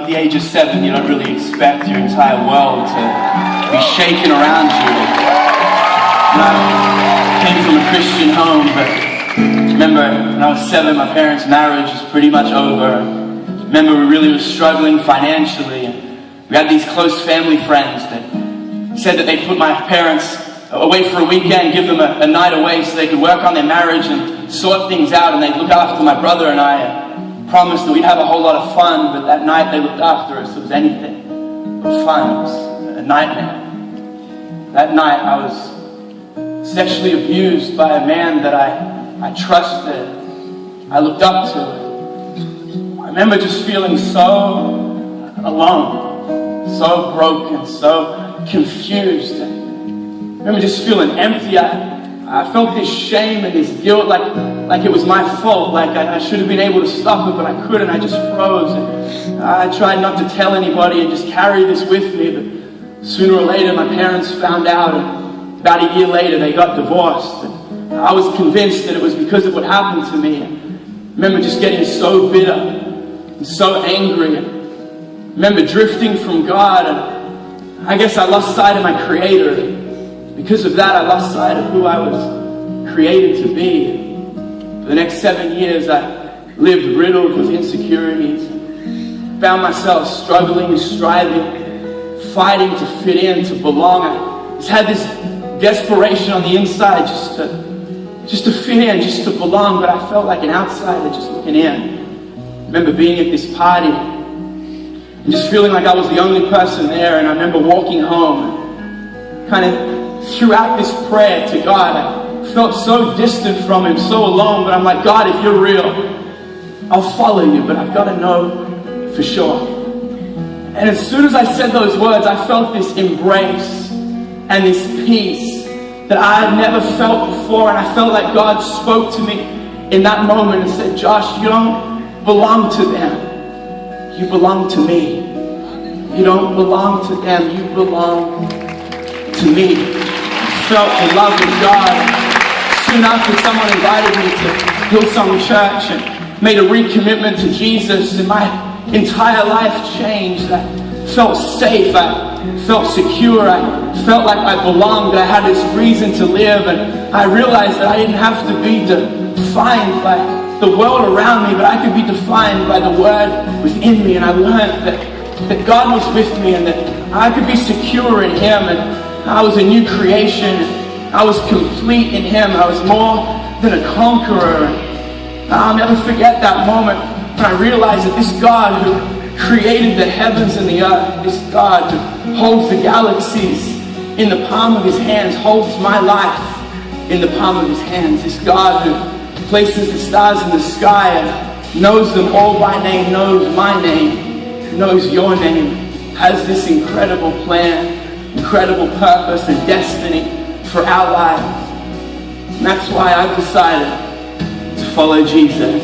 at the age of 7, you don't really expect your entire world to be shaken around you. And I came from a Christian home, but remember when I was 7, my parents' marriage was pretty much over. Remember we really were struggling financially. We had these close family friends that said that they'd put my parents away for a weekend, give them a night away so they could work on their marriage and sort things out, and they'd look after my brother and I. Promised that we'd have a whole lot of fun, but that night they looked after us. It was anything but fun. It was a nightmare. That night I was sexually abused by a man that I trusted, I looked up to. I remember just feeling so alone, so broken, so confused. I remember just feeling empty. I felt this shame and this guilt, like it was my fault, like I should have been able to stop it, but I couldn't. I just froze. And I tried not to tell anybody and just carry this with me, but sooner or later my parents found out, and about a year later they got divorced. And I was convinced that it was because of what happened to me. I remember just getting so bitter and so angry. I remember drifting from God, and I guess I lost sight of my Creator. Because of that, I lost sight of who I was created to be. For the next 7 years, I lived riddled with insecurities. Found myself struggling, striving, fighting to fit in, to belong. I just had this desperation on the inside just to fit in, just to belong, but I felt like an outsider just looking in. I remember being at this party and just feeling like I was the only person there, and I remember walking home, kind of throughout this prayer to God, I felt so distant from Him, so alone, but I'm like, God, if you're real, I'll follow you, but I've got to know for sure. And as soon as I said those words, I felt this embrace and this peace that I had never felt before, and I felt like God spoke to me in that moment and said, Josh, you don't belong to them, you belong to me. You don't belong to them, you belong to me. Felt the love of God. Soon after, someone invited me to Hillsong Church and made a recommitment to Jesus, and my entire life changed. I felt safe, I felt secure, I felt like I belonged, that I had this reason to live, and I realized that I didn't have to be defined by the world around me, but I could be defined by the Word within me. And I learned that God was with me, and that I could be secure in Him, and I was a new creation. I was complete in Him. I was more than a conqueror. I'll never forget that moment when I realized that this God who created the heavens and the earth, this God who holds the galaxies in the palm of His hands, holds my life in the palm of His hands. This God who places the stars in the sky and knows them all by name, knows my name, knows your name, has this incredible plan, incredible purpose and destiny for our lives. And that's why I've decided to follow Jesus.